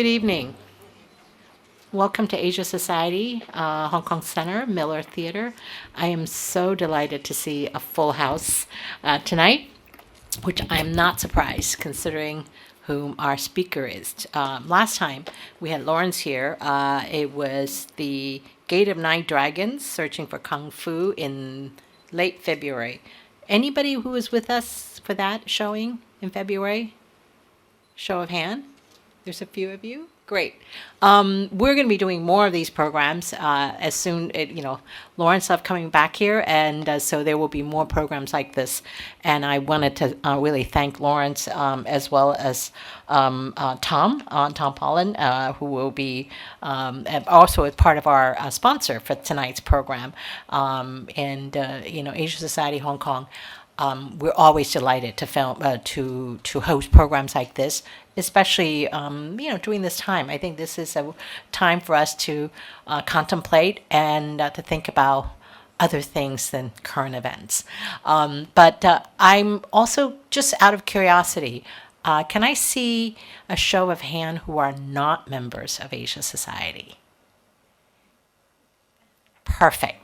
Good evening. Welcome to Asia Society, Hong Kong Center, Miller Theater. I am so delighted to see a full house tonight, which I'm not surprised considering whom our speaker is. Last time we had Laurence here. It was the Gate of Nine Dragons, Searching for Kung Fu in late February. Anybody who was with us for that showing in February? Show of hand. There's a few of you. Great. We're going to be doing more of these programs as soon, Laurence love coming back here, and so there will be more programs like this. And I wanted to really thank Laurence as well as Tom Polin, who will be also as part of our sponsor for tonight's program. Asia Society Hong Kong. We're always delighted to to host programs like this, especially during this time. I think this is a time for us to contemplate and to think about other things than current events. But I'm also just out of curiosity. Can I see a show of hand who are not members of Asia Society? Perfect.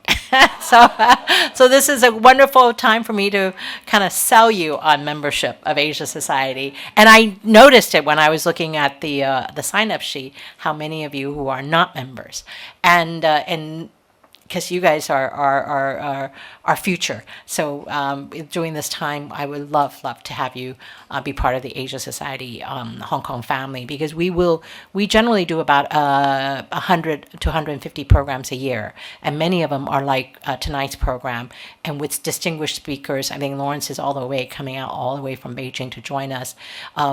So this is a wonderful time for me to kind of sell you on membership of Asia Society. And I noticed it when I was looking at the sign-up sheet, how many of you who are not members. And because you guys are our future. So during this time, I would love to have you be part of the Asia Society Hong Kong family, because we generally do about 100 to 150 programs a year, and many of them are like tonight's program, and with distinguished speakers. I think Laurence is coming out all the way from Beijing to join us.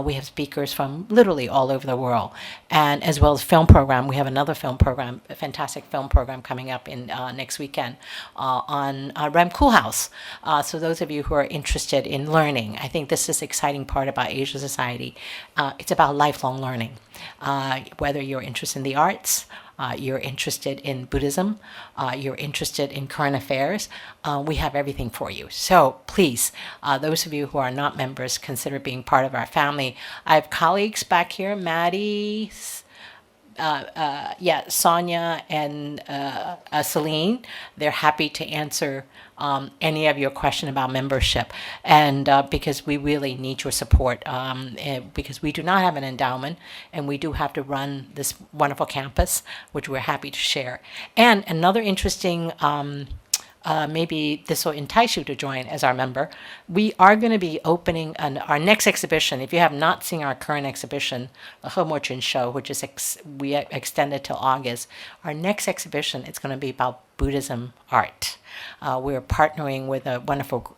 We have speakers from literally all over the world, and as well as film program. We have another film program, a fantastic film program coming up in next weekend on Rem Koolhaas. So those of you who are interested in learning, I think this is the exciting part about Asia Society. It's about lifelong learning. Whether you're interested in the arts, you're interested in Buddhism, you're interested in current affairs, we have everything for you. So please, those of you who are not members, consider being part of our family. I have colleagues back here, Maddie, Sonia and Celine. They're happy to answer any of your question about membership, and because we really need your support, because we do not have an endowment, and we do have to run this wonderful campus, which we're happy to share. And another interesting maybe this will entice you to join as our member. We are going to be opening our next exhibition. If you have not seen our current exhibition, the He Mo Chun Show, which is we extended till August, our next exhibition is going to be about Buddhism art. We're partnering with a wonderful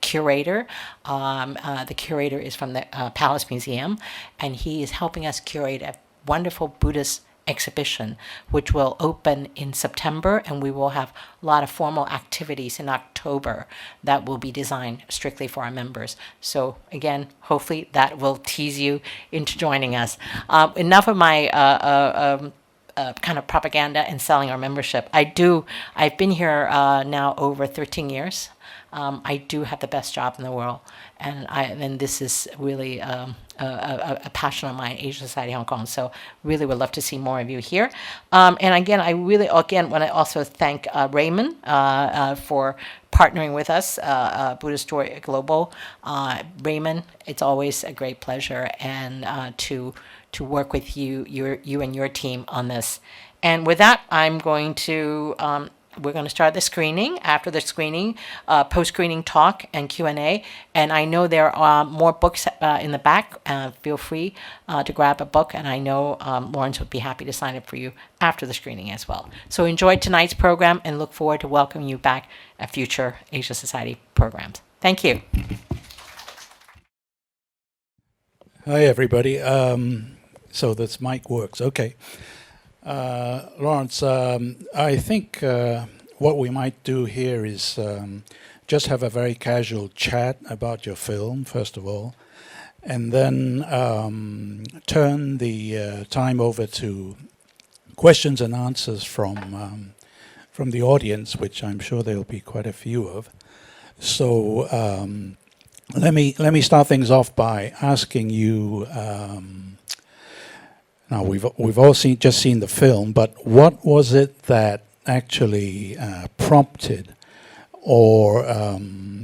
curator. The curator is from the Palace Museum, and he is helping us curate a wonderful Buddhist exhibition, which will open in September, and we will have a lot of formal activities in October that will be designed strictly for our members. So again, hopefully that will tease you into joining us. Enough of my kind of propaganda and selling our membership. I've been here now over 13 years. I do have the best job in the world, and this is really a passion of mine, Asia Society Hong Kong. So really would love to see more of you here. And again, I really want to also thank Raymond for partnering with us, Buddhist Story Global. Raymond, it's always a great pleasure, and to work with you and your team on this. And with that, we're going to start the screening. After the screening, post-screening talk and Q&A. And I know there are more books in the back. Feel free to grab a book. And I know Laurence would be happy to sign up for you after the screening as well. So enjoy tonight's program and look forward to welcoming you back at future Asia Society programs. Thank you. Hi, everybody. So this mic works. Okay. Laurence, I think what we might do here is just have a very casual chat about your film, first of all, and then turn the time over to questions and answers from the audience, which I'm sure there'll be quite a few of. So let me start things off by asking you Now we've all just seen the film, but what was it that actually prompted or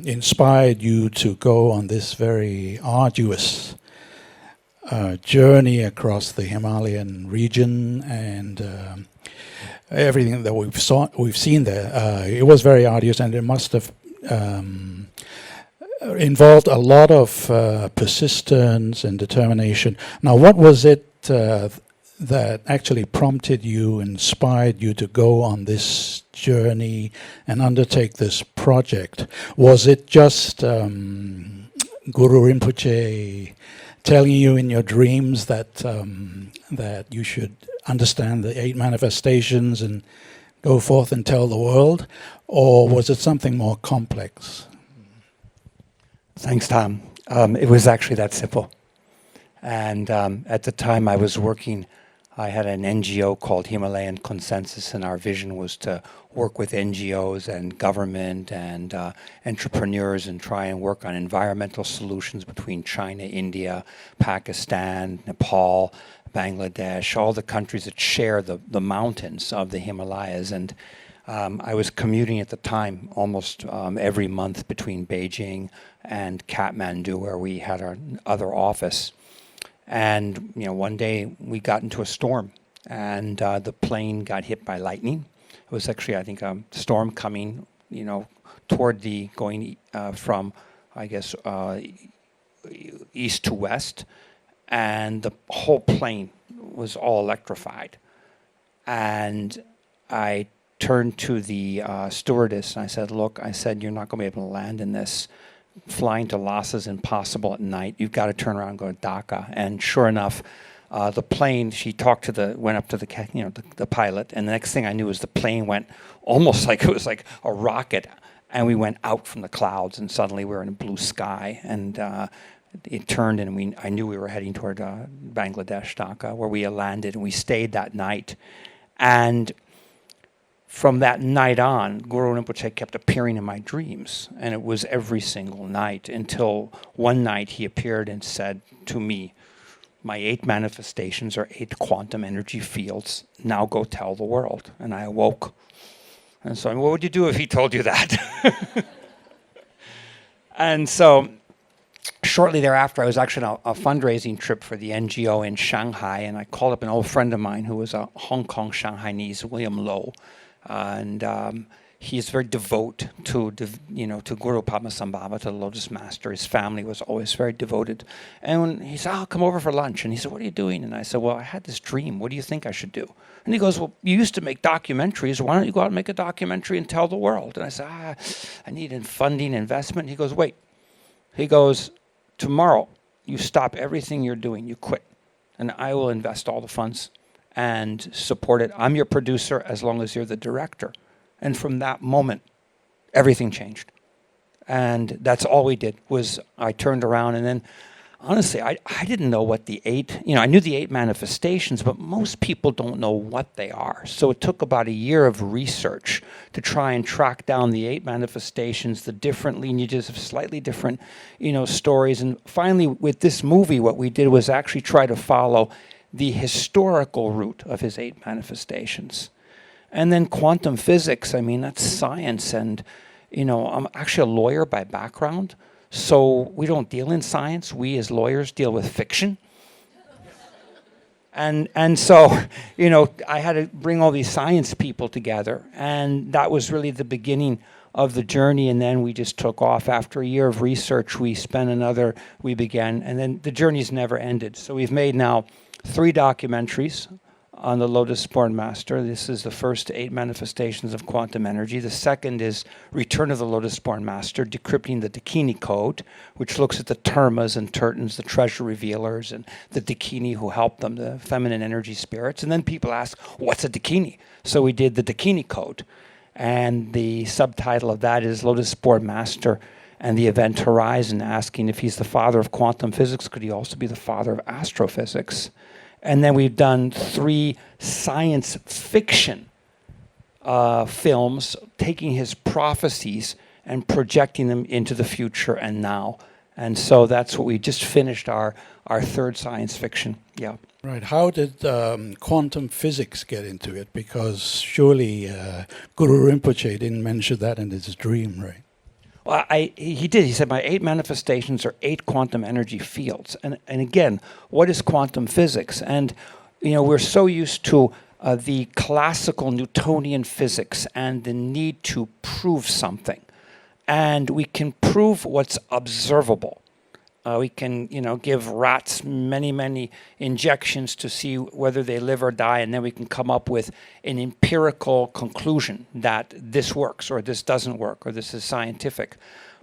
inspired you to go on this very arduous journey across the Himalayan region and everything that we've seen there? It was very arduous, and it must have involved a lot of persistence and determination. Now, what was it that actually prompted you, inspired you to go on this journey and undertake this project? Was it just Guru Rinpoche telling you in your dreams that that you should understand the 8 manifestations and go forth and tell the world, or was it something more complex? Thanks, Tom. It was actually that simple. And at the time I was working, I had an NGO called Himalayan Consensus, and our vision was to work with NGOs and government and entrepreneurs and try and work on environmental solutions between China, India, Pakistan, Nepal, Bangladesh, all the countries that share the mountains of the Himalayas. And I was commuting at the time almost every month between Beijing and Kathmandu, where we had our other office. And one day we got into a storm, and the plane got hit by lightning. It was actually, I think, a storm coming, toward going from, I guess, east to west, and the whole plane was all electrified. And I turned to the stewardess and I said, "Look," I said, "you're not going to be able to land in this. Flying to Lhasa is impossible at night. You've got to turn around and go to Dhaka." And sure enough, the plane, she went up to the pilot, and the next thing I knew was the plane went almost like it was like a rocket, and we went out from the clouds, and suddenly we were in a blue sky, and it turned, and I knew we were heading toward Bangladesh, Dhaka, where we landed, and we stayed that night. And from that night on, Guru Rinpoche kept appearing in my dreams, and it was every single night until one night he appeared and said to me, "My 8 manifestations are 8 quantum energy fields. Now go tell the world." And I awoke. And so, what would you do if he told you that? And so, shortly thereafter, I was actually on a fundraising trip for the NGO in Shanghai, and I called up an old friend of mine who was a Hong Kong Shanghainese, William Low. And he is very devout to Guru Padmasambhava, to the Lotus Master. His family was always very devoted. And when he said, "I'll come over for lunch," and he said, "What are you doing?" And I said, "Well, I had this dream. What do you think I should do?" And he goes, "Well, you used to make documentaries. Why don't you go out and make a documentary and tell the world?" And I said, "I need funding, investment." He goes, "Wait." He goes, "Tomorrow, you stop everything you're doing. You quit. And I will invest all the funds and support it. I'm your producer as long as you're the director." And from that moment, everything changed. And that's all we did was I turned around, and then honestly, I didn't know what the 8, I knew the 8 manifestations, but most people don't know what they are. So it took about a year of research to try and track down the 8 manifestations, the different lineages of slightly different, stories. And finally, with this movie, what we did was actually try to follow the historical route of his 8 manifestations. And then quantum physics, that's science. And, I'm actually a lawyer by background, so we don't deal in science. We as lawyers deal with fiction. And so, I had to bring all these science people together, and that was really the beginning of the journey. And then we just took off. After a year of research, we began, and then the journey's never ended. So we've made now 3 documentaries on the Lotus Born Master. This is the first 8 manifestations of quantum energy. The second is Return of the Lotus Born Master, decrypting the Dakini Code, which looks at the Termas and Turtons, the treasure revealers, and the Dakini who help them, the feminine energy spirits. And then people ask, what's a Dakini? So we did the Dakini Code. And the subtitle of that is Lotus Born Master and the Event Horizon, asking if he's the father of quantum physics, could he also be the father of astrophysics? And then we've done 3 science fiction films, taking his prophecies and projecting them into the future and now. And so that's what we just finished our third science fiction. Yeah. Right. How did quantum physics get into it? Because surely Guru Rinpoche didn't mention that in his dream, right? Well, he did. He said, my 8 manifestations are 8 quantum energy fields. And again, what is quantum physics? And, we're so used to the classical Newtonian physics and the need to prove something. And we can prove what's observable. We can, give rats many injections to see whether they live or die, and then we can come up with an empirical conclusion that this works or this doesn't work or this is scientific.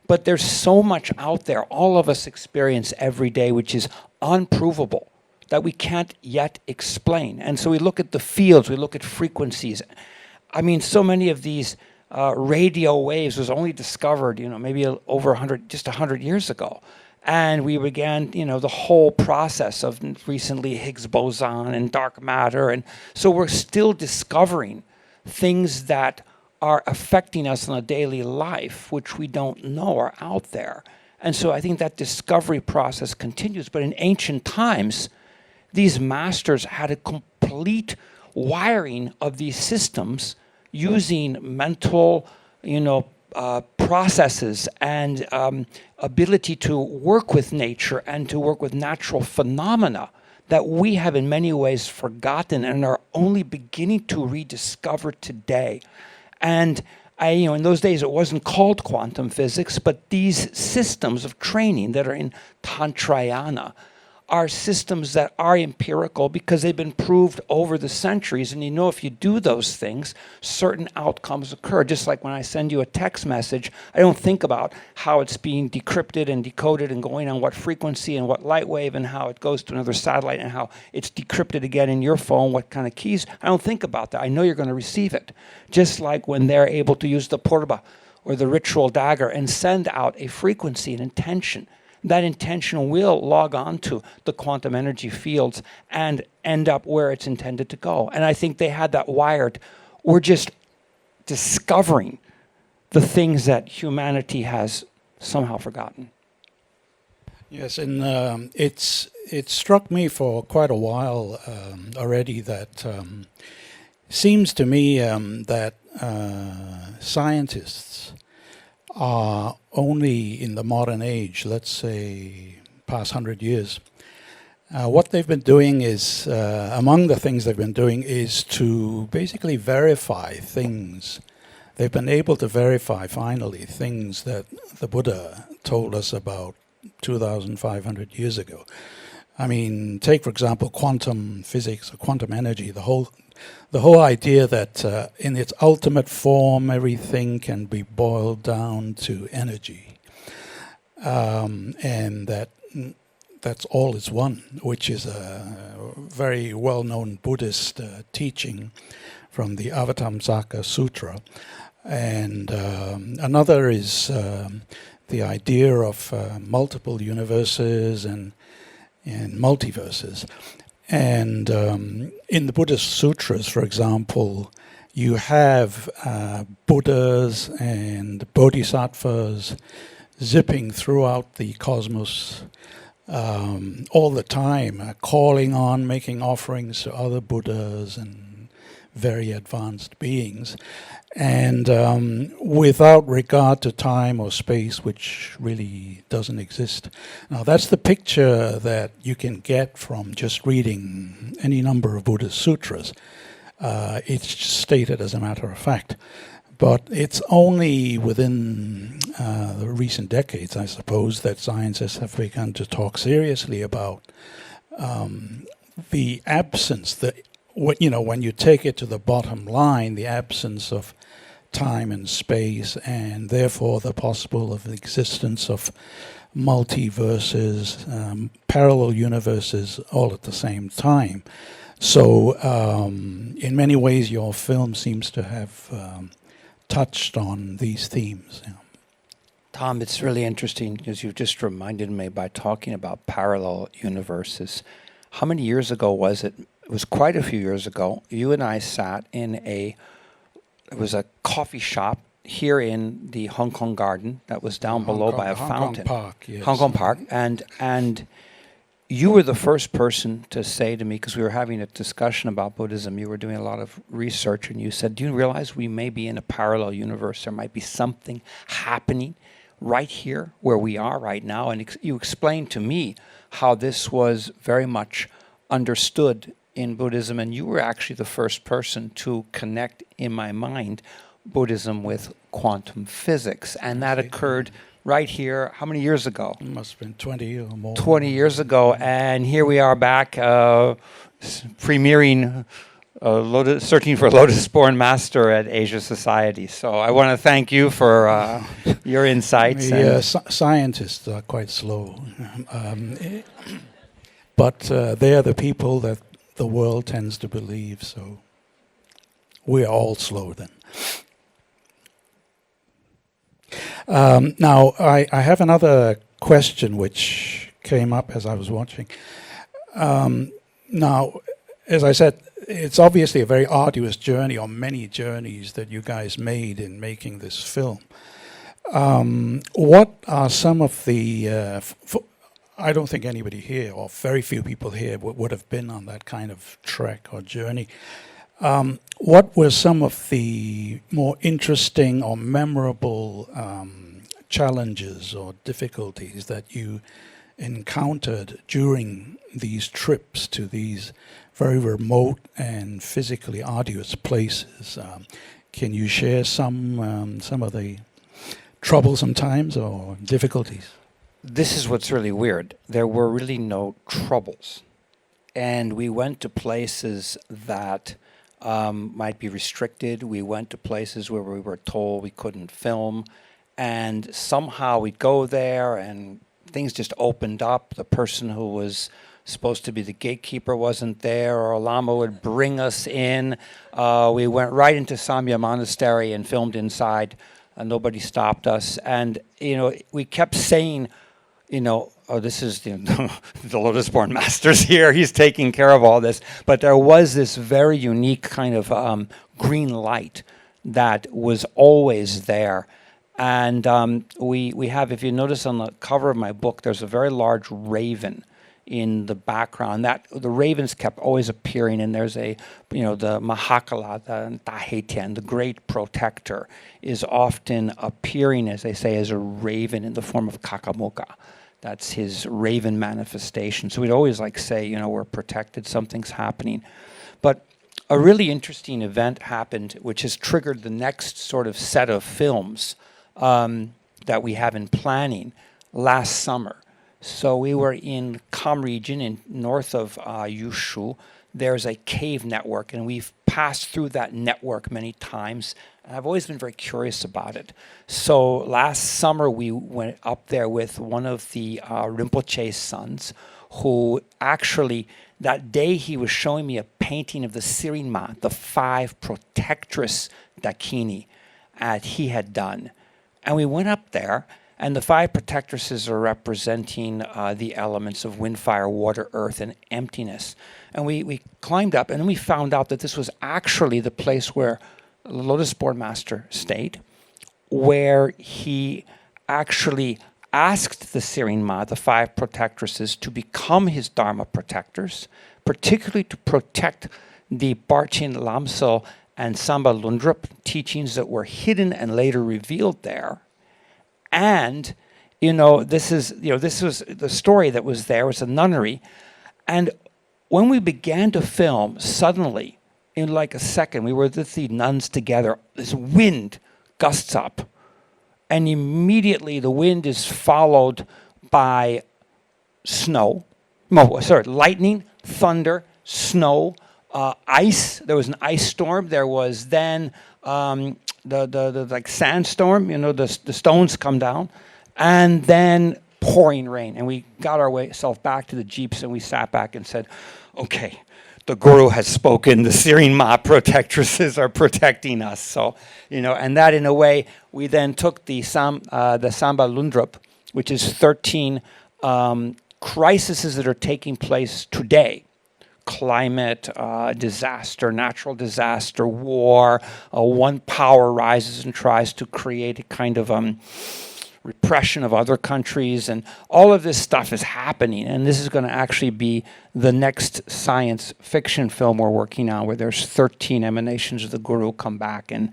But there's so much out there, all of us experience every day, which is unprovable, that we can't yet explain. And so we look at the fields, we look at frequencies. I mean, so many of these radio waves was only discovered, maybe over 100 years ago. And we began, the whole process of recently Higgs boson and dark matter. And so we're still discovering things that are affecting us in a daily life, which we don't know are out there. And so I think that discovery process continues. But in ancient times, these masters had a complete wiring of these systems using mental, processes and ability to work with nature and to work with natural phenomena that we have in many ways forgotten and are only beginning to rediscover today. And in those days it wasn't called quantum physics, but these systems of training that are in Tantrayana are systems that are empirical because they've been proved over the centuries. And if you do those things, certain outcomes occur. Just like when I send you a text message, I don't think about how it's being decrypted and decoded and going on what frequency and what light wave and how it goes to another satellite and how it's decrypted again in your phone, what kind of keys. I don't think about that. I know you're going to receive it. Just like when they're able to use the purba or the ritual dagger and send out a frequency, an intention. That intention will log on to the quantum energy fields and end up where it's intended to go. And I think they had that wired. We're just discovering the things that humanity has somehow forgotten. Yes, and it struck me for quite a while already that seems to me that scientists are only in the modern age, let's say past 100 years. What they've been doing is, among the things they've been doing is to basically verify things. They've been able to verify finally things that the Buddha told us about 2,500 years ago. I mean, take for example quantum physics or quantum energy, the whole idea that in its ultimate form everything can be boiled down to energy, and that's all is one, which is a very well-known Buddhist teaching from the Avatamsaka Sutra. And another is the idea of multiple universes and multiverses. And in the Buddhist sutras, for example, you have Buddhas and Bodhisattvas zipping throughout the cosmos all the time, calling on, making offerings to other Buddhas and very advanced beings. And without regard to time or space, which really doesn't exist. Now that's the picture that you can get from just reading any number of Buddhist sutras. It's stated as a matter of fact. But it's only within the recent decades, I suppose, that scientists have begun to talk seriously about the absence, when you take it to the bottom line, the absence of time and space, and therefore the possible of the existence of multiverses, parallel universes, all at the same time. So in many ways your film seems to have touched on these themes. Yeah. Tom, it's really interesting because you've just reminded me by talking about parallel universes. How many years ago was it? It was quite a few years ago. You and I sat in it was a coffee shop, here in the Hong Kong Garden that was down below by a fountain. Hong Kong Park, yes. Hong Kong Park. And you were the first person to say to me, because we were having a discussion about Buddhism, you were doing a lot of research, and you said, do you realize we may be in a parallel universe? There might be something happening right here where we are right now. And you explained to me how this was very much understood in Buddhism, and you were actually the first person to connect, in my mind, Buddhism with quantum physics. And that occurred right here, how many years ago? It must have been 20 or more. 20 years ago, and here we are back premiering searching for Lotus Born Master at Asia Society. So I want to thank you for your insights. Scientists are quite slow, but they're the people that the world tends to believe, so we're all slow then. Now, I have another question which came up as I was watching. Now, as I said, it's obviously a very arduous journey, or many journeys that you guys made in making this film. What are some of the... I don't think anybody here, or very few people here, would have been on that kind of trek or journey. What were some of the more interesting or memorable challenges or difficulties that you encountered during these trips to these very remote and physically arduous places? Can you share some of the troublesome times or difficulties? This is what's really weird. There were really no troubles. And we went to places that might be restricted. We went to places where we were told we couldn't film. And somehow we'd go there and things just opened up. The person who was supposed to be the gatekeeper wasn't there, or a lama would bring us in. We went right into Samya Monastery and filmed inside. Nobody stopped us. And, we kept saying, oh, this is the Lotus Born Master's here. He's taking care of all this. But there was this very unique kind of green light that was always there. And we have, if you notice on the cover of my book, there's a very large raven in the background. That the ravens kept always appearing, and there's the Mahakala, the Dahetian, the great protector, is often appearing, as they say, as a raven in the form of Kakamuka. That's his raven manifestation. So we'd always say, we're protected, something's happening. But a really interesting event happened, which has triggered the next sort of set of films that we have in planning last summer. So we were in Kham region in north of Yushu. There's a cave network, and we've passed through that network many times. And I've always been very curious about it. So last summer we went up there with one of the Rinpoche's sons, who actually, that day he was showing me a painting of the Sirinma, the 5 protectress Dakini that he had done. And we went up there, and the 5 protectresses are representing the elements of wind, fire, water, earth, and emptiness. And we climbed up, and then we found out that this was actually the place where Lotus Born Master stayed, where he actually asked the Sirinma, the 5 protectresses, to become his Dharma protectors, particularly to protect the Barchin Lamsel and Samba Lundrup teachings that were hidden and later revealed there. And, this was the story that was there. It was a nunnery. And when we began to film, suddenly, in like a second, we were with the nuns together, this wind gusts up. And immediately the wind is followed by lightning, thunder, snow, ice. There was an ice storm. There was then the sandstorm, the stones come down, and then pouring rain. And we got ourselves back to the jeeps, and we sat back and said, okay, the Guru has spoken, the Sirinma protectresses are protecting us. So, and that in a way, we then took the Samba Lundrup, which is 13 crises that are taking place today, climate, disaster, natural disaster, war. One power rises and tries to create a kind of repression of other countries, and all of this stuff is happening. And this is going to actually be the next science fiction film we're working on, where there's 13 emanations of the Guru come back and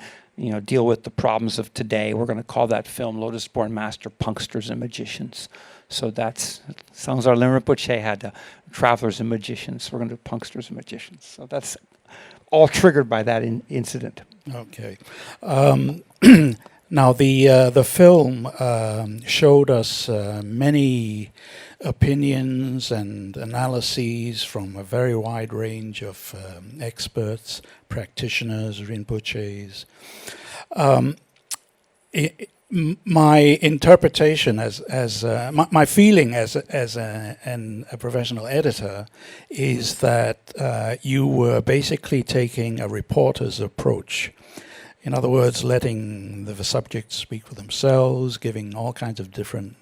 deal with the problems of today. We're going to call that film Lotus Born Master, Punksters and Magicians. So that's Sangzar Rinpoche had travelers and magicians. We're going to do punksters and magicians. So that's all triggered by that incident. Okay. Now the film showed us many opinions and analyses from a very wide range of experts, practitioners, Rinpoches. My interpretation my feeling as a professional editor is that you were basically taking a reporter's approach. In other words, letting the subjects speak for themselves, giving all kinds of different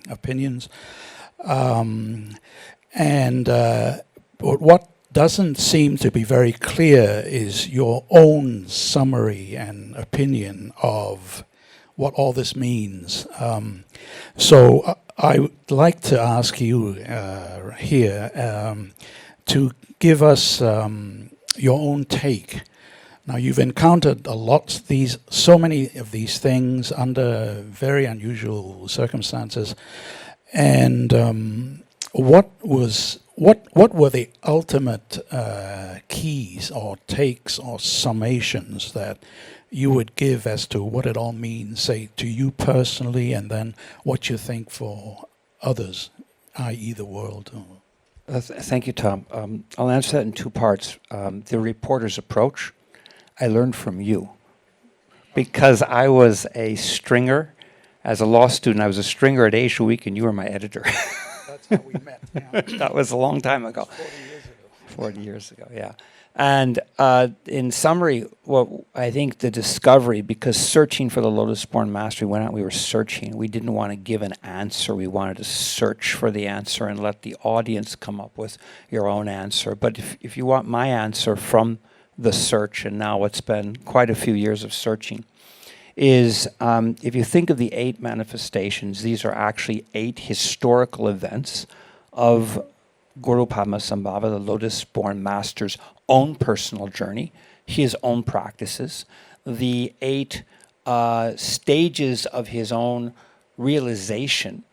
opinions. What doesn't seem to be very clear is your own summary and opinion of what all this means. So I would like to ask you here to give us your own take. Now, you've encountered so many of these things under very unusual circumstances, and what were the ultimate keys or takes or summations that you would give as to what it all means, say, to you personally, and then what you think for others, i.e. the world? Thank you, Tom. I'll answer that in two parts. The reporter's approach, I learned from you, because I was a stringer. As a law student, I was a stringer at ASHK Week, and you were my editor. That's how we met. Yeah. That was a long time ago. 40 years ago. 40 years ago, yeah. And in summary, what I think the discovery, because searching for the Lotus Born Master, we went out, we were searching. We didn't want to give an answer. We wanted to search for the answer and let the audience come up with your own answer. But if you want my answer from the search, and now it's been quite a few years of searching, is if you think of the 8 manifestations, these are actually 8 historical events of Guru Padmasambhava, the Lotus Born Master's own personal journey, his own practices, the 8 stages of his own realization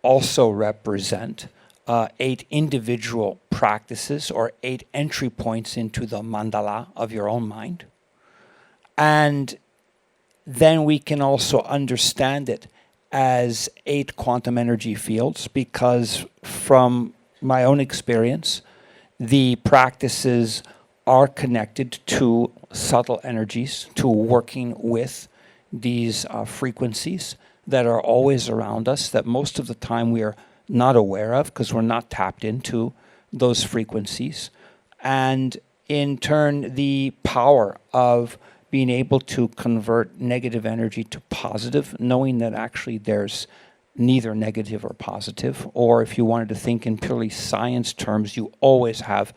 also represent 8 individual practices, or 8 entry points into the mandala of your own mind. And then we can also understand it as 8 quantum energy fields, because from my own experience, the practices are connected to subtle energies, to working with these frequencies that are always around us, that most of the time we are not aware of because we're not tapped into those frequencies. And in turn, the power of being able to convert negative energy to positive, knowing that actually there's neither negative or positive, or if you wanted to think in purely science terms, you always have,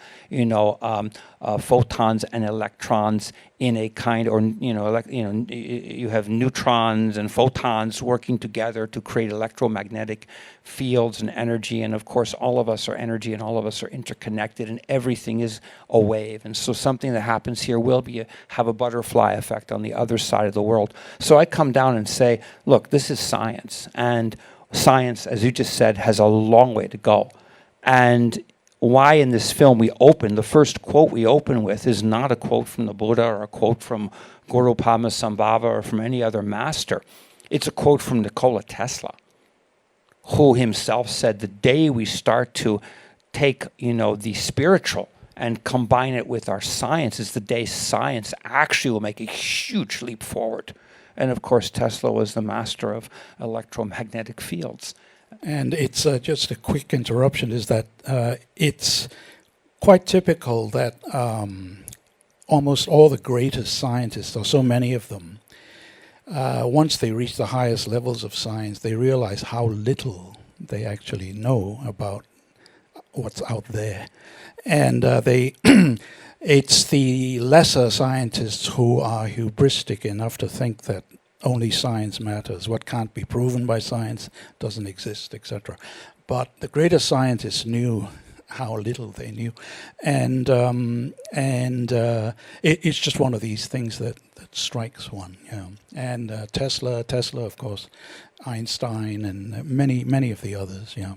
photons and electrons in a kind, or you have neutrons and photons working together to create electromagnetic fields and energy. And of course, all of us are energy, and all of us are interconnected, and everything is a wave. And so something that happens here will have a butterfly effect on the other side of the world. So I come down and say, look, this is science, and science, as you just said, has a long way to go. And why in this film the first quote we open with is not a quote from the Buddha or a quote from Guru Padmasambhava or from any other master. It's a quote from Nikola Tesla, who himself said the day we start to take, the spiritual and combine it with our science is the day science actually will make a huge leap forward. And of course, Tesla was the master of electromagnetic fields. And it's just a quick interruption, is that it's quite typical that almost all the greatest scientists, or so many of them, once they reach the highest levels of science, they realize how little they actually know about what's out there, and they. It's the lesser scientists who are hubristic enough to think that only science matters. What can't be proven by science doesn't exist, etc. But the greater scientists knew how little they knew, and it's just one of these things that strikes one. Yeah. And Tesla, of course, Einstein, and many of the others. Yeah.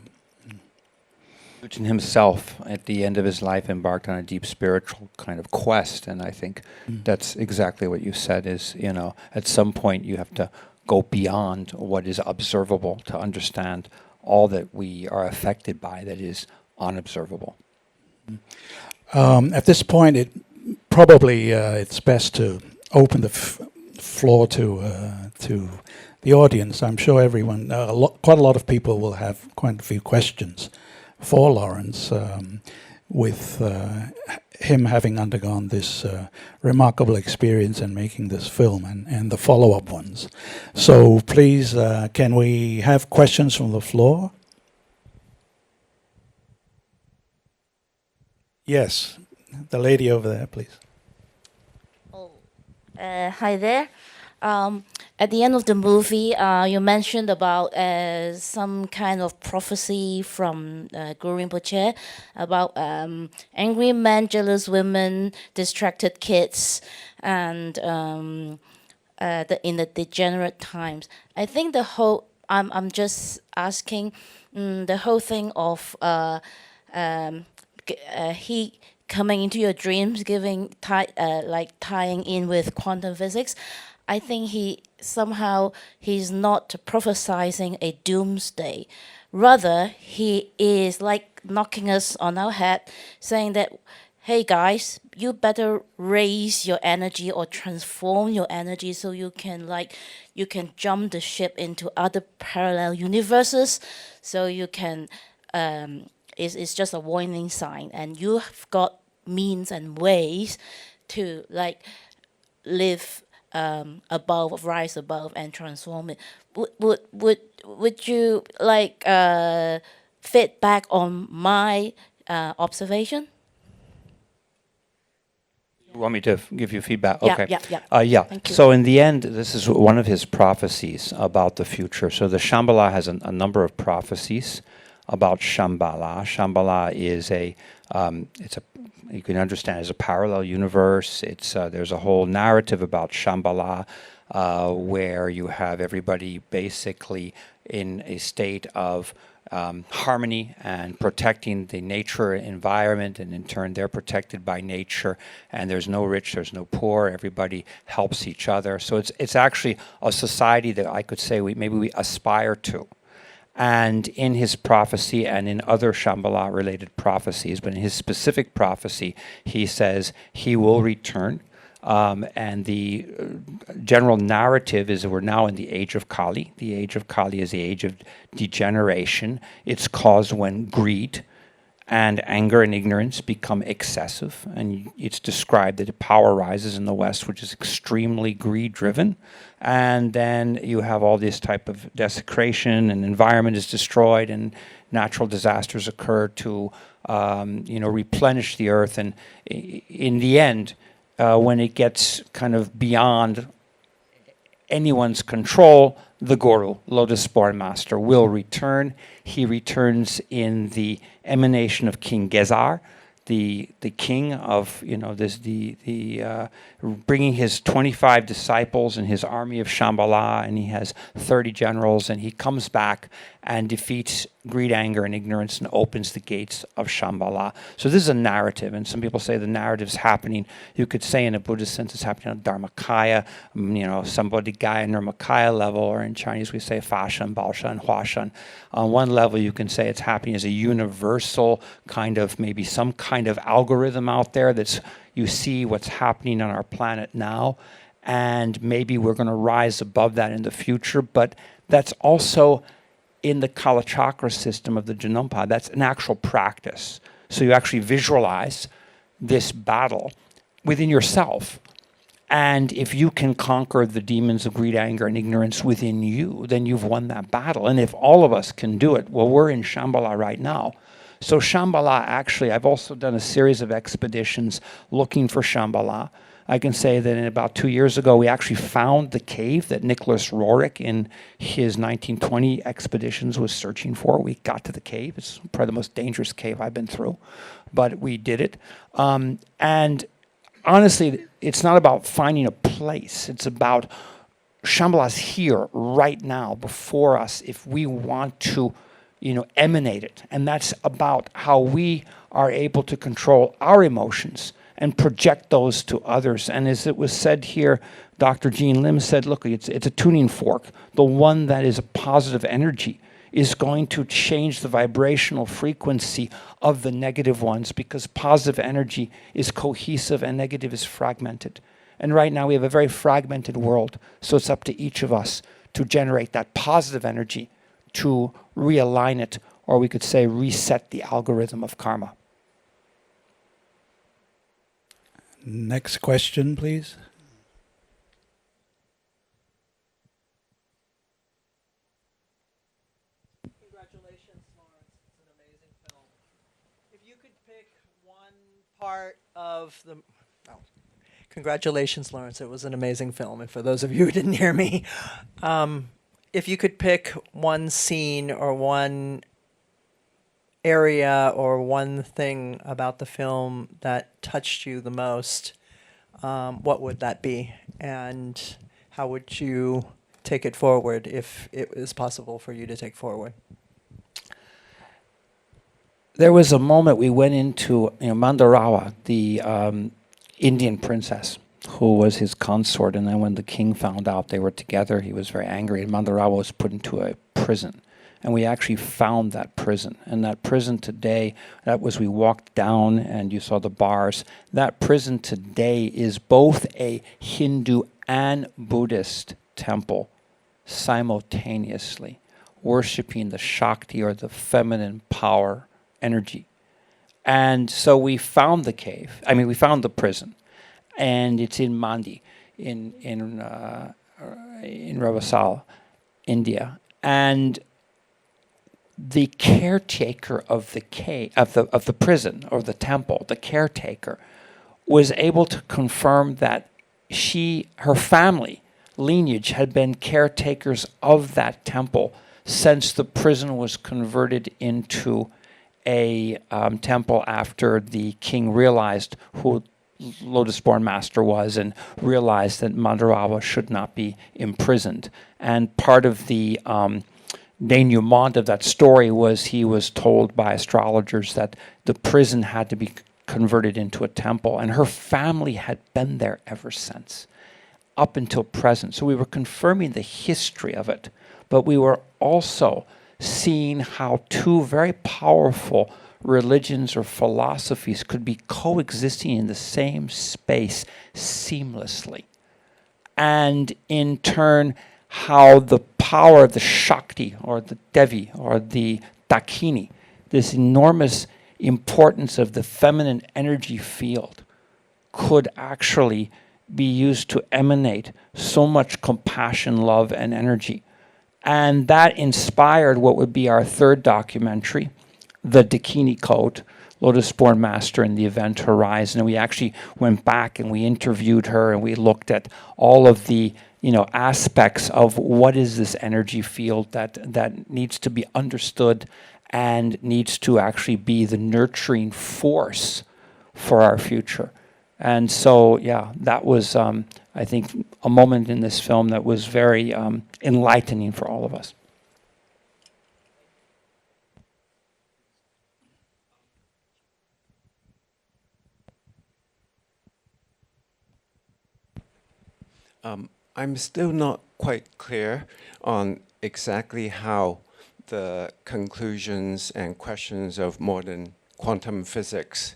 Newton himself, at the end of his life, embarked on a deep spiritual kind of quest, and I think that's exactly what you said. Is, you know, at some point you have to go beyond what is observable to understand all that we are affected by that is unobservable. At this point, it's best to open the floor to the audience. I'm sure everyone, quite a lot of people, will have quite a few questions for Laurence, with him having undergone this remarkable experience in making this film and the follow-up ones. So please, can we have questions from the floor? Yes, the lady over there, please. Hi there. At the end of the movie, you mentioned about some kind of prophecy from Guru Rinpoche about angry men, jealous women, distracted kids, and in the degenerate times. I think I'm just asking the whole thing of he coming into your dreams, tying in with quantum physics. I think he's not prophesizing a doomsday. Rather, he is like knocking us on our head, saying that, hey guys, you better raise your energy or transform your energy so you can jump the ship into other parallel universes. So you can, it's just a warning sign, and you've got means and ways to live rise above and transform it. Would you feedback on my observation? You want me to give you feedback? Yeah, Okay. yeah. Thank you. So in the end, this is one of his prophecies about the future. So the Shambhala has a number of prophecies about Shambhala. Shambhala is you can understand as a parallel universe. There's a whole narrative about Shambhala where you have everybody basically in a state of harmony and protecting the nature environment, and in turn they're protected by nature, and there's no rich, there's no poor, everybody helps each other. So it's actually a society that I could say we aspire to. And in his prophecy and in other Shambhala-related prophecies, but in his specific prophecy, he says he will return. And the general narrative is that we're now in the age of Kali. The age of Kali is the age of degeneration. It's caused when greed and anger and ignorance become excessive. And it's described that power rises in the West, which is extremely greed-driven. And then you have all this type of desecration, and environment is destroyed, and natural disasters occur to replenish the earth. And in the end, when it gets kind of beyond anyone's control, the Guru, Lotus Born Master, will return. He returns in the emanation of King Gezar, the king of bringing his 25 disciples and his army of Shambhala, and he has 30 generals, and he comes back and defeats greed, anger, and ignorance, and opens the gates of Shambhala. So this is a narrative, and some people say the narrative's happening. You could say in a Buddhist sense it's happening on Dharmakaya, Sambodhigaya, Nirmakaya level, or in Chinese we say Fashan, Baoshan, Huashan. On one level you can say it's happening as a universal kind of, maybe some kind of algorithm out there that's, you see what's happening on our planet now, and maybe we're going to rise above that in the future, but that's also in the Kala Chakra system of the Janampa. That's an actual practice. So you actually visualize this battle within yourself. And if you can conquer the demons of greed, anger, and ignorance within you, then you've won that battle. And if all of us can do it, well, we're in Shambhala right now. So Shambhala, actually, I've also done a series of expeditions looking for Shambhala. I can say that in about 2 years ago, we actually found the cave that Nicholas Roerich in his 1920 expeditions was searching for. We got to the cave. It's probably the most dangerous cave I've been through, but we did it. And honestly, it's not about finding a place. It's about Shambhala's here right now before us if we want to, emanate it. And that's about how we are able to control our emotions and project those to others. And as it was said here, Dr. Jean Lim said, look, it's a tuning fork. The one that is a positive energy is going to change the vibrational frequency of the negative ones, because positive energy is cohesive and negative is fragmented. And right now we have a very fragmented world, so it's up to each of us to generate that positive energy, to realign it, or we could say reset the algorithm of karma. Next question, please. Congratulations, Laurence. It's an amazing film. If you could pick one part of the... Oh. Congratulations, Laurence. It was an amazing film. And for those of you who didn't hear me, if you could pick one scene or one area or one thing about the film that touched you the most, what would that be? And how would you take it forward if it is possible for you to take forward? There was a moment we went into Mandarawa, the Indian princess, who was his consort, and then when the king found out they were together, he was very angry, and Mandarawa was put into a prison. And we actually found that prison. And that prison today, that was, we walked down and you saw the bars. That prison today is both a Hindu and Buddhist temple simultaneously, worshiping the Shakti, or the feminine power energy. And so we found the cave. We found the prison. And it's in Mandi, in Ravasala, India. And the caretaker of the of the prison or the temple, the caretaker, was able to confirm that her family lineage had been caretakers of that temple since the prison was converted into a temple after the king realized who Lotus Born Master was and realized that Mandarawa should not be imprisoned. And part of the denouement of that story was he was told by astrologers that the prison had to be converted into a temple, and her family had been there ever since, up until present. So we were confirming the history of it, but we were also seeing how two very powerful religions or philosophies could be coexisting in the same space seamlessly. And in turn, how the power of the Shakti or the Devi or the Dakini, this enormous importance of the feminine energy field, could actually be used to emanate so much compassion, love, and energy. And that inspired what would be our third documentary, The Dakini Code, Lotus Born Master and the Event Horizon. And we actually went back and we interviewed her and we looked at all of the aspects of what is this energy field that needs to be understood and needs to actually be the nurturing force for our future. And so, that was, I think, a moment in this film that was very enlightening for all of us. I'm still not quite clear on exactly how the conclusions and questions of modern quantum physics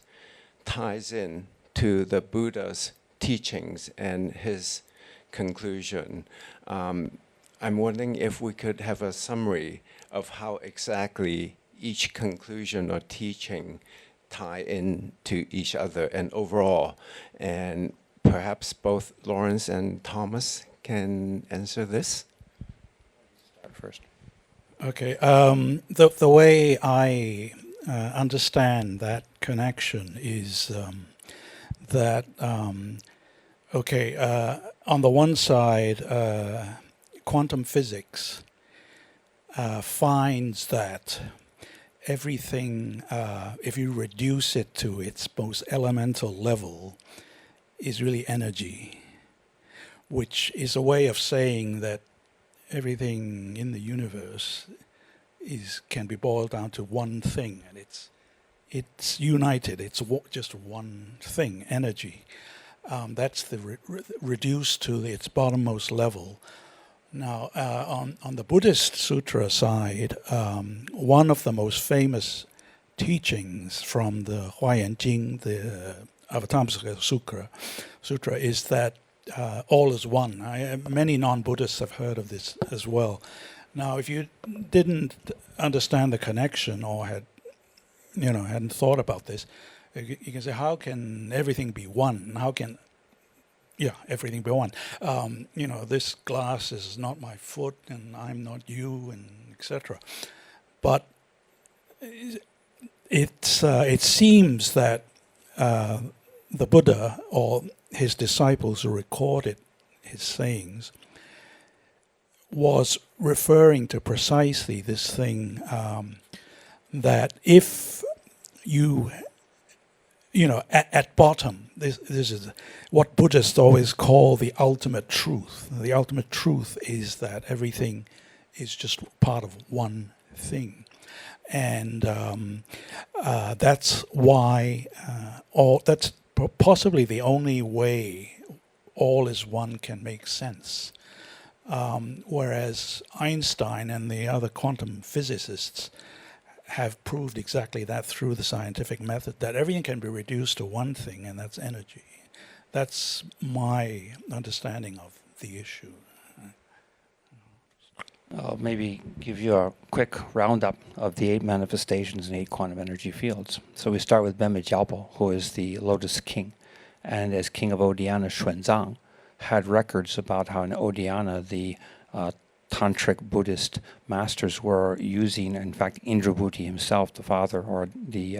ties in to the Buddha's teachings and his conclusion. I'm wondering if we could have a summary of how exactly each conclusion or teaching tie in to each other and overall. And perhaps both Laurence and Thomas can answer this. Start first. Okay. The way I understand that connection is that, on the one side, quantum physics finds that everything, if you reduce it to its most elemental level, is really energy, which is a way of saying that everything in the universe can be boiled down to one thing, and it's united. It's just one thing, energy. That's the reduced to its bottommost level. Now, on the Buddhist sutra side, one of the most famous teachings from the Huayan Jing, the Avatamsaka Sutra, is that all is one. Many non-Buddhists have heard of this as well. Now, if you didn't understand the connection or hadn't thought about this, you can say, how can everything be one? How can everything be one? This glass is not my foot, and I'm not you, and etc. But it seems that the Buddha or his disciples who recorded his sayings was referring to precisely this thing, that if at bottom, this is what Buddhists always call the ultimate truth. The ultimate truth is that everything is just part of one thing. And that's why, that's possibly the only way all is one can make sense. Whereas Einstein and the other quantum physicists have proved exactly that through the scientific method, that everything can be reduced to one thing, and that's energy. That's my understanding of the issue. I'll maybe give you a quick roundup of the 8 manifestations and 8 quantum energy fields. So we start with Benme Jiaobo, who is the Lotus King. And as King of Odiana, Xuanzang had records about how in Odiana the tantric Buddhist masters were using, in fact, Indrabhuti himself, the father or the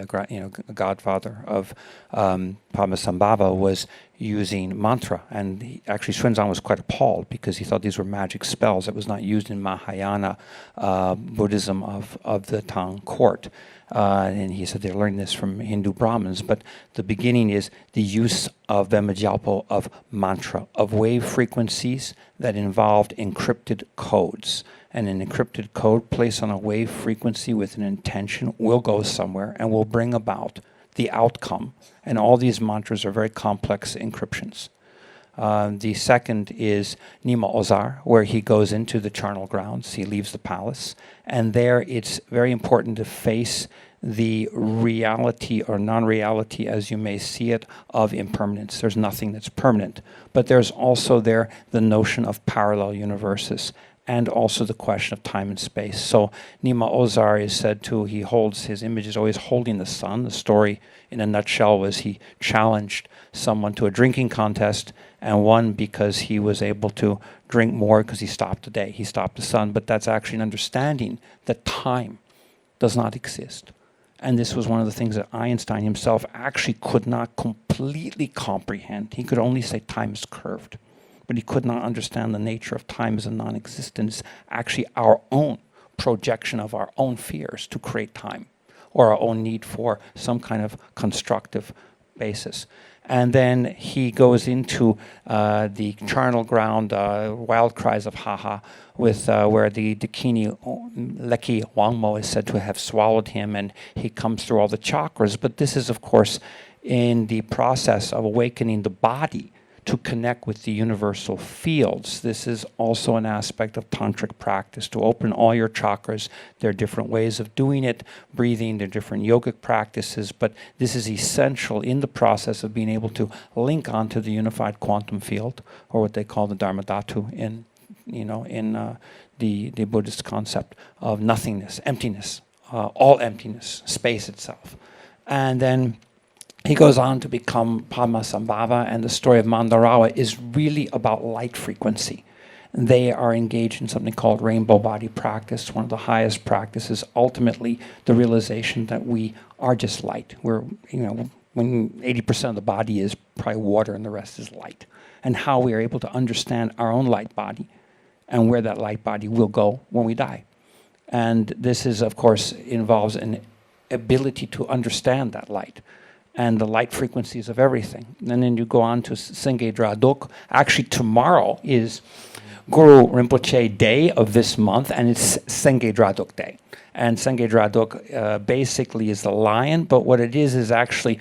godfather of Padmasambhava, was using mantra. And actually, Xuanzang was quite appalled because he thought these were magic spells that was not used in Mahayana Buddhism of the Tang court. And he said they're learning this from Hindu Brahmins. But the beginning is the use of Benme of mantra, of wave frequencies that involved encrypted codes. And an encrypted code placed on a wave frequency with an intention will go somewhere and will bring about the outcome. And all these mantras are very complex encryptions. The second is Nima Ozar, where he goes into the charnel grounds. He leaves the palace. And there it's very important to face the reality or non-reality, as you may see it, of impermanence. There's nothing that's permanent. But there's also there the notion of parallel universes and also the question of time and space. So Nima Ozar is said to, he holds, his image is always holding the sun. The story in a nutshell was he challenged someone to a drinking contest and won because he was able to drink more because he stopped the day, he stopped the sun. But that's actually an understanding that time does not exist. And this was one of the things that Einstein himself actually could not completely comprehend. He could only say time is curved. But he could not understand the nature of time as a non-existence, actually our own projection of our own fears to create time, or our own need for some kind of constructive basis. And then he goes into the charnel ground, wild cries of haha, with where the Dakini Leki Wangmo is said to have swallowed him, and he comes through all the chakras. But this is, of course, in the process of awakening the body to connect with the universal fields. This is also an aspect of tantric practice, to open all your chakras. There are different ways of doing it, breathing, there are different yogic practices, but this is essential in the process of being able to link onto the unified quantum field, or what they call the Dharma Dhatu in the Buddhist concept of nothingness, emptiness, all emptiness, space itself. And then he goes on to become Padmasambhava, and the story of Mandarawa is really about light frequency. They are engaged in something called rainbow body practice, one of the highest practices, ultimately the realization that we are just light. We're, when 80% of the body is probably water and the rest is light. And how we are able to understand our own light body and where that light body will go when we die. And this is, of course, involves an ability to understand that light and the light frequencies of everything. And then you go on to Senge Dradok. Actually, tomorrow is Guru Rinpoche Day of this month, and it's Senge Dradok Day. And Senge Dradok basically is the lion, but what it is actually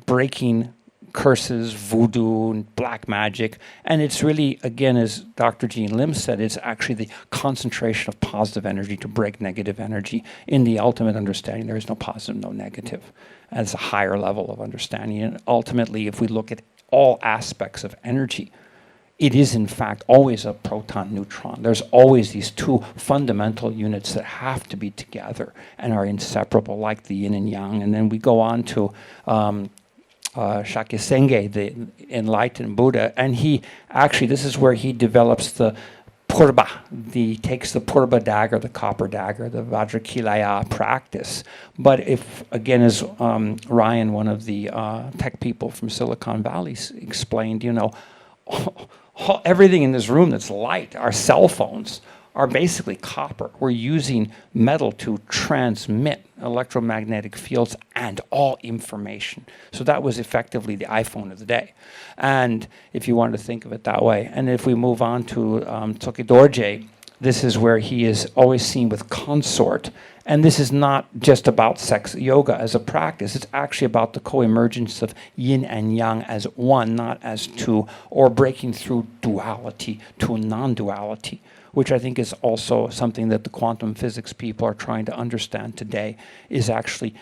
breaking curses, voodoo, and black magic. And it's really, again, as Dr. Jean Lim said, it's actually the concentration of positive energy to break negative energy. In the ultimate understanding, there is no positive, no negative. As a higher level of understanding. And ultimately, if we look at all aspects of energy, it is in fact always a proton-neutron. There's always these two fundamental units that have to be together and are inseparable, like the yin and yang. And then we go on to Shakyasenge, the enlightened Buddha, and he actually, this is where he develops the Purba, takes the Purba dagger, the copper dagger, the Vajrakilaya practice. But if, again, as Ryan, one of the tech people from Silicon Valley explained, everything in this room that's light, our cell phones, are basically copper. We're using metal to transmit electromagnetic fields and all information. So that was effectively the iPhone of the day. And if you wanted to think of it that way. And if we move on to Toki Dorje, this is where he is always seen with consort. And this is not just about sex yoga as a practice. It's actually about the co-emergence of yin and yang as one, not as two, or breaking through duality to non-duality, which I think is also something that the quantum physics people are trying to understand today, is actually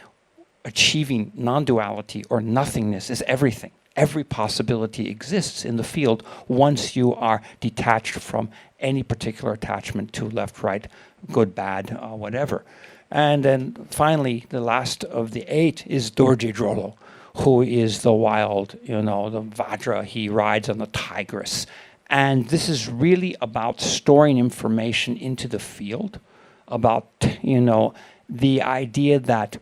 achieving non-duality or nothingness is everything. Every possibility exists in the field once you are detached from any particular attachment to left, right, good, bad, whatever. And then finally, the last of the 8 is Dorje Drolo, who is the wild, the Vajra. He rides on the tigress. And this is really about storing information into the field, about, the idea that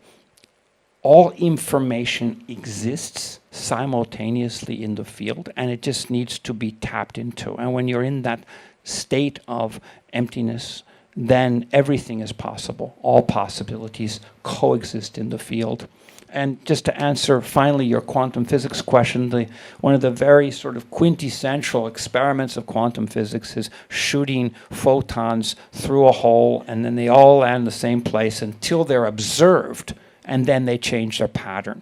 all information exists simultaneously in the field, and it just needs to be tapped into. And when you're in that state of emptiness, then everything is possible. All possibilities coexist in the field. And just to answer finally your quantum physics question, one of the very sort of quintessential experiments of quantum physics is shooting photons through a hole, and then they all land in the same place until they're observed, and then they change their pattern.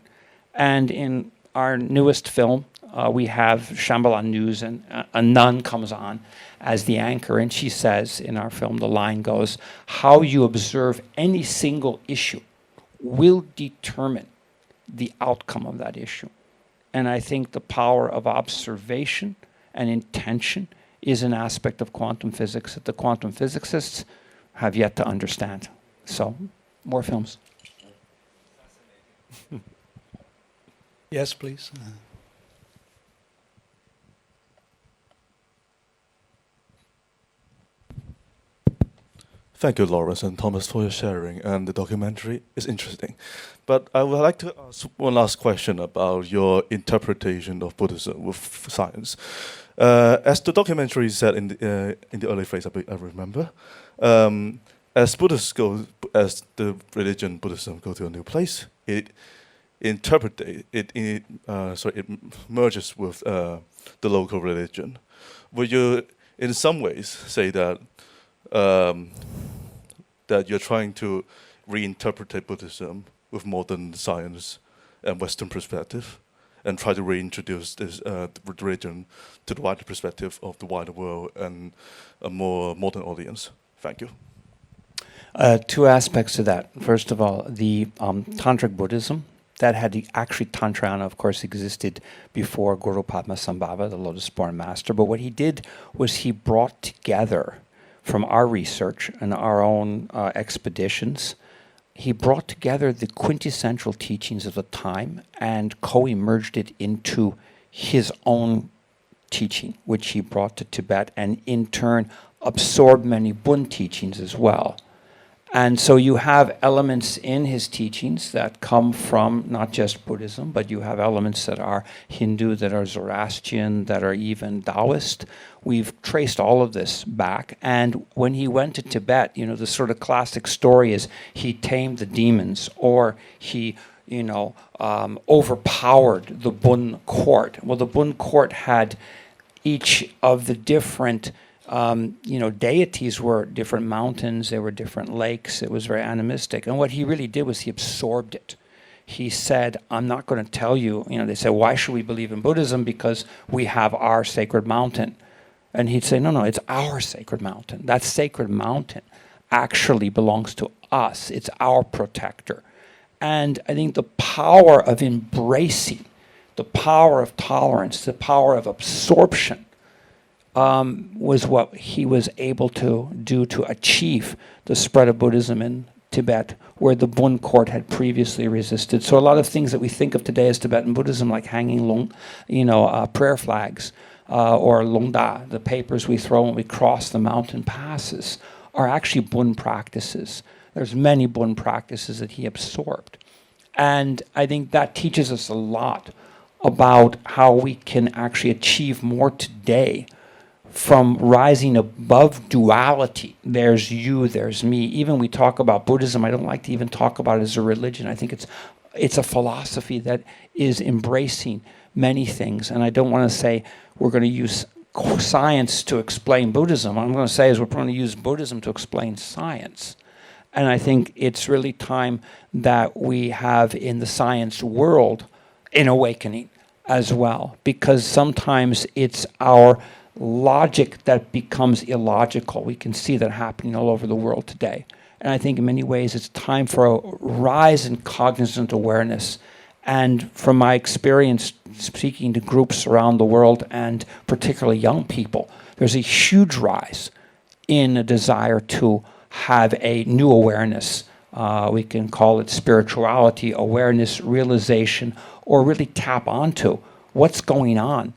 And in our newest film, we have Shambhala News, and a nun comes on as the anchor, and she says in our film, the line goes, how you observe any single issue will determine the outcome of that issue. And I think the power of observation and intention is an aspect of quantum physics that the quantum physicists have yet to understand. So, more films. Yes, please. Thank you, Laurence and Thomas, for your sharing, and the documentary is interesting. But I would like to ask one last question about your interpretation of Buddhism with science. As the documentary said in the early phase, I remember, as the religion Buddhism go to a new place, it merges with the local religion. Would you, in some ways, say that that you're trying to reinterpret Buddhism with modern science and Western perspective, and try to reintroduce this religion to the wider perspective of the wider world and a more modern audience? Thank you. Two aspects to that. First of all, the Tantric Buddhism, that had actually Tantrayana, of course, existed before Guru Padmasambhava, the Lotus Born Master. But what he did was he brought together, from our research and our own expeditions, he brought together the quintessential teachings of the time and co-emerged it into his own teaching, which he brought to Tibet, and in turn absorbed many Bun teachings as well. And so you have elements in his teachings that come from not just Buddhism, but you have elements that are Hindu, that are Zoroastrian, that are even Taoist. We've traced all of this back. And when he went to Tibet, you know, the sort of classic story is he tamed the demons, or he, you know, overpowered the Bun court. Well, the Bun court had each of the different you know, deities were different mountains, there were different lakes, it was very animistic. And what he really did was he absorbed it. He said, I'm not going to tell you, you know, they said, why should we believe in Buddhism? Because we have our sacred mountain. And he'd say, no, no, it's our sacred mountain. That sacred mountain actually belongs to us. It's our protector. And I think the power of embracing, the power of tolerance, the power of absorption, was what he was able to do to achieve the spread of Buddhism in Tibet, where the Bun court had previously resisted. So a lot of things that we think of today as Tibetan Buddhism, like hanging prayer flags, or longda, the papers we throw when we cross the mountain passes, are actually Bun practices. There's many Bun practices that he absorbed. And I think that teaches us a lot about how we can actually achieve more today from rising above duality. There's you, there's me. Even we talk about Buddhism, I don't like to even talk about it as a religion. I think it's a philosophy that is embracing many things. And I don't want to say we're going to use science to explain Buddhism. What I'm going to say is we're going to use Buddhism to explain science. And I think it's really time that we have in the science world an awakening as well. Because sometimes it's our logic that becomes illogical. We can see that happening all over the world today. And I think in many ways it's time for a rise in cognizant awareness. And from my experience speaking to groups around the world, and particularly young people, there's a huge rise in a desire to have a new awareness. We can call it spirituality, awareness, realization, or really tap onto what's going on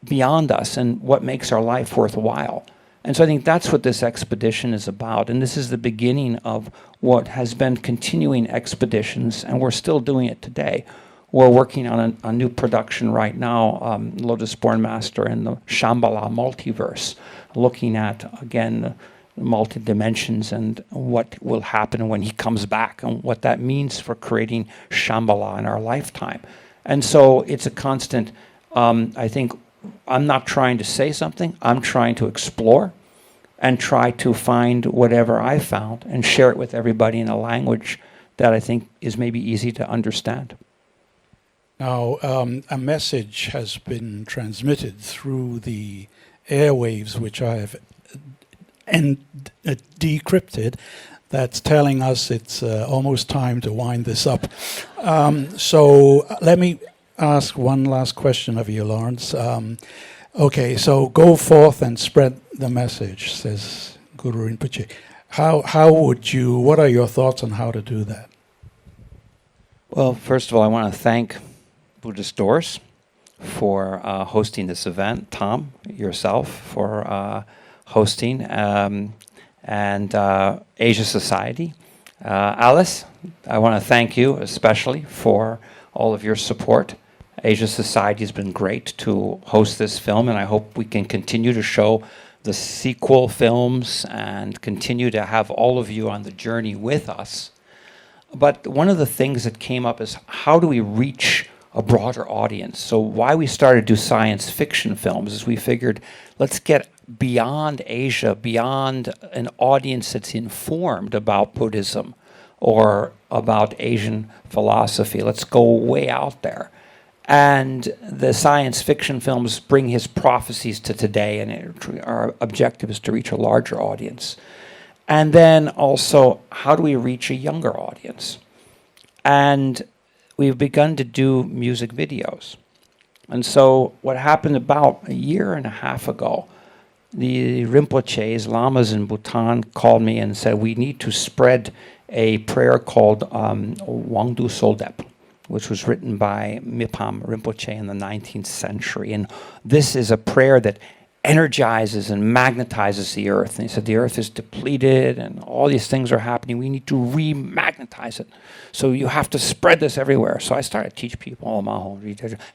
beyond us and what makes our life worthwhile. And so I think that's what this expedition is about. And this is the beginning of what has been continuing expeditions, and we're still doing it today. We're working on a new production right now, Lotus Born Master and the Shambhala multiverse, looking at, again, multi-dimensions and what will happen when he comes back and what that means for creating Shambhala in our lifetime. And so it's a constant, I think, I'm not trying to say something, I'm trying to explore and try to find whatever I found and share it with everybody in a language that I think is maybe easy to understand. Now, a message has been transmitted through the airwaves, which I have decrypted, that's telling us it's almost time to wind this up. So let me ask one last question of you, Laurence. Okay, so go forth and spread the message, says Guru Rinpoche. What are your thoughts on how to do that? Well, first of all, I want to thank Buddhist Doors for hosting this event, Tom, yourself, for hosting, and Asia Society. Alice, I want to thank you especially for all of your support. Asia Society has been great to host this film, and I hope we can continue to show the sequel films and continue to have all of you on the journey with us. But one of the things that came up is how do we reach a broader audience? So why we started to do science fiction films is we figured let's get beyond Asia, beyond an audience that's informed about Buddhism or about Asian philosophy. Let's go way out there. And the science fiction films bring his prophecies to today, and our objective is to reach a larger audience. And then also, how do we reach a younger audience? And we've begun to do music videos. And so what happened about a year and a half ago, the Rinpoches, lamas in Bhutan, called me and said, we need to spread a prayer called Wangdu Soldep, which was written by Mipham Rinpoche in the 19th century. And this is a prayer that energizes and magnetizes the earth. And he said the earth is depleted and all these things are happening. We need to remagnetize it. So you have to spread this everywhere. So I started to teach people and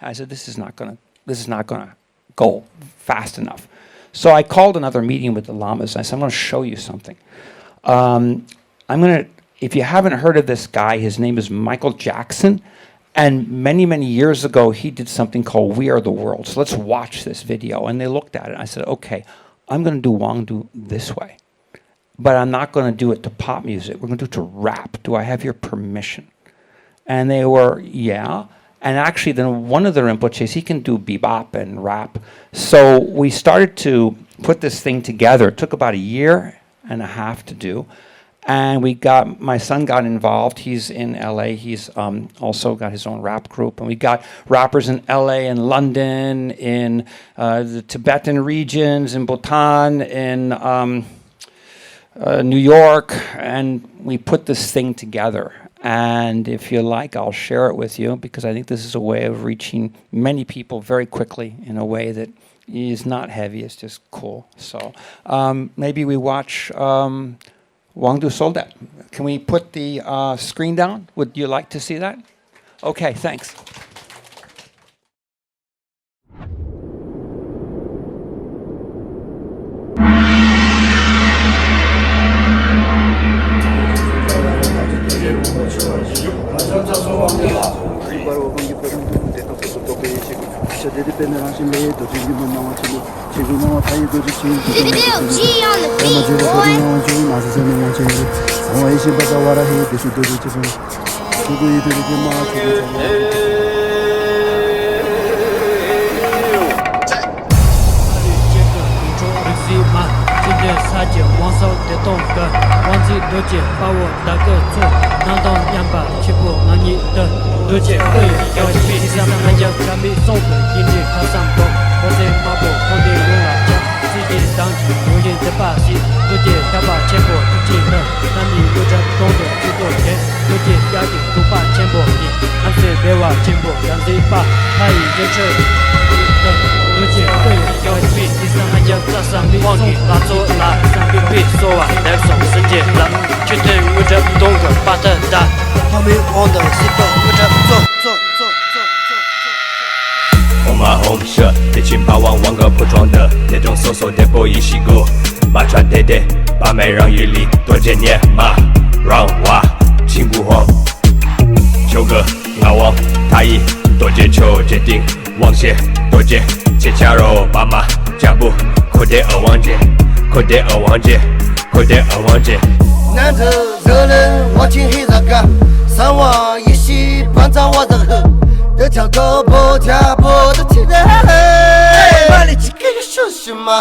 I said, this is not gonna go fast enough. So I called another meeting with the lamas. I said, I'm going to show you something. If you haven't heard of this guy, his name is Michael Jackson. And many, many years ago, he did something called We Are the World. So let's watch this video. And they looked at it. I said, okay, I'm going to do Wangdu this way. But I'm not going to do it to pop music. We're going to do it to rap. Do I have your permission? And they were, yeah. And actually, then one of the Rinpoches, he can do bebop and rap. So we started to put this thing together. It took about 1.5 years to do. And my son got involved. He's in LA. He's also got his own rap group. And we got rappers in LA and London, in the Tibetan regions, in Bhutan, in New York. And we put this thing together. And if you like, I'll share it with you, because I think this is a way of reaching many people very quickly in a way that is not heavy. It's just cool. So maybe we watch Wangdu Soldep. Can we put the screen down? Would you like to see that? Okay, thanks. Home 社得请霸王王个铺装的那种搜索的波一西谷，马川爹爹把麦让一里多见年马让娃秦不慌，秋哥俺王他一多接球决定王谢多接切恰肉爸妈家不快点二王姐，快点二王姐，快点二王姐。南头热人往前黑热个，三王一起帮着我的河。这条狗不跳不的天人，把你几个月说什么？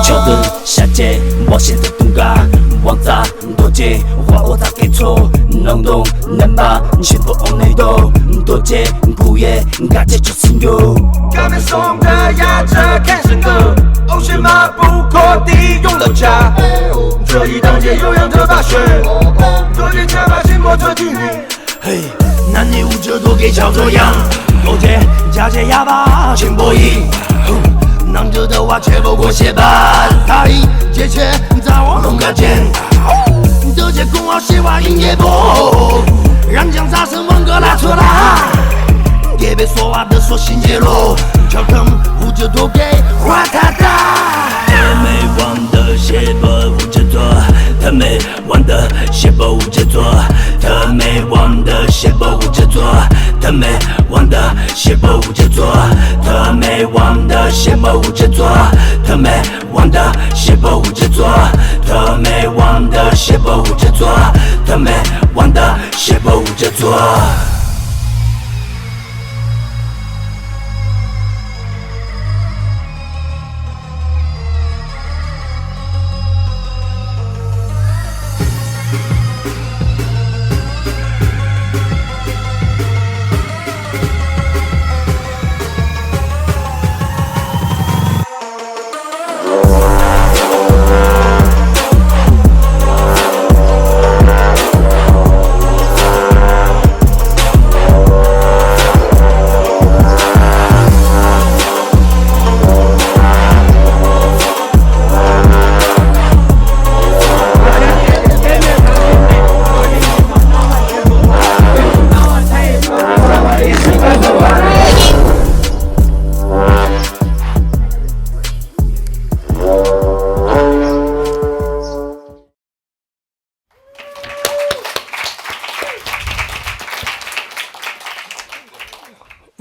秋的夏节，我写的东嘎，王杂多节，花我打给错，能动能把，全部往内斗，多节不夜，嘎节就是有。革命送的压着看身歌，欧血马不扩地用了家，这一当街有样的大学，多节加把心魔这几年。嘿，男女舞者都给叫做样，多节加节哑巴钱波音，能者的话却不过些吧，他一节前在我弄个剑，多节公号写完音乐播，让将杂声王哥拉出来，也别说话的说新节路，乔藤舞者都给花他大。没忘的写播舞者做，他没忘的写播舞者做，他没忘的写播舞者做，他没忘的写播舞者做，他没忘的写播舞者做，他没忘的写播舞者做，他没忘的写播舞者做，他没忘的写播舞者做。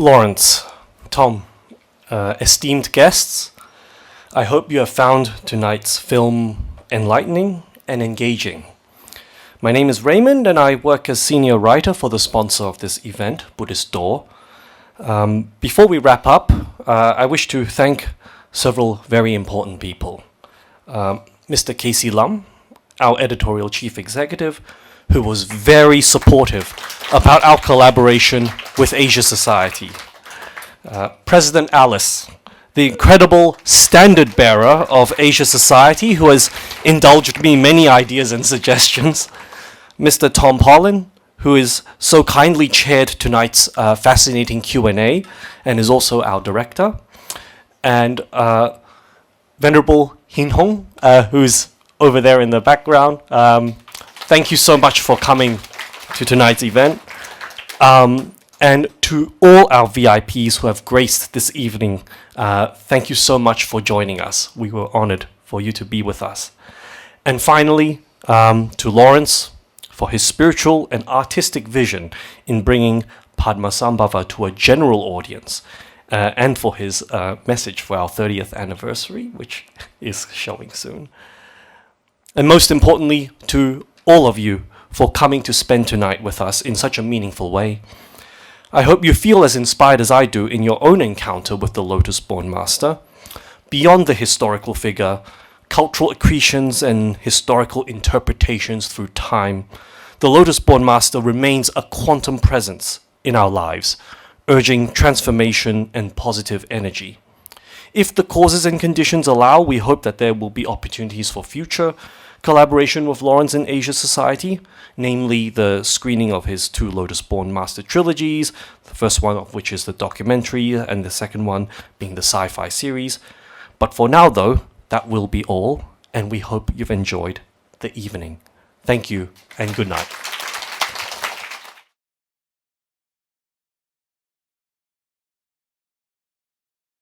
Laurence, Tom, esteemed guests, I hope you have found tonight's film enlightening and engaging. My name is Raymond, and I work as senior writer for the sponsor of this event, Buddhist Door. Before we wrap up, I wish to thank several very important people. Mr. Casey Lum, our editorial chief executive, who was very supportive about our collaboration with Asia Society. President Alice, the incredible standard bearer of Asia Society, who has indulged me many ideas and suggestions. Mr. Tom Polin, who is so kindly chaired tonight's fascinating Q&A and is also our director. And Venerable Hin Hong, who's over there in the background. Thank you so much for coming to tonight's event. And to all our VIPs who have graced this evening, thank you so much for joining us. We were honored for you to be with us. And finally, to Laurence, for his spiritual and artistic vision in bringing Padmasambhava to a general audience, and for his message for our 30th anniversary, which is showing soon. And most importantly, to all of you for coming to spend tonight with us in such a meaningful way. I hope you feel as inspired as I do in your own encounter with the Lotus Born Master. Beyond the historical figure, cultural accretions and historical interpretations through time, the Lotus Born Master remains a quantum presence in our lives, urging transformation and positive energy. If the causes and conditions allow, we hope that there will be opportunities for future collaboration with Laurence in Asia Society, namely the screening of his 2 Lotus Born Master trilogies, the first one of which is the documentary, and the second one being the sci-fi series. But for now, though, that will be all, and we hope you've enjoyed the evening. Thank you, and good night.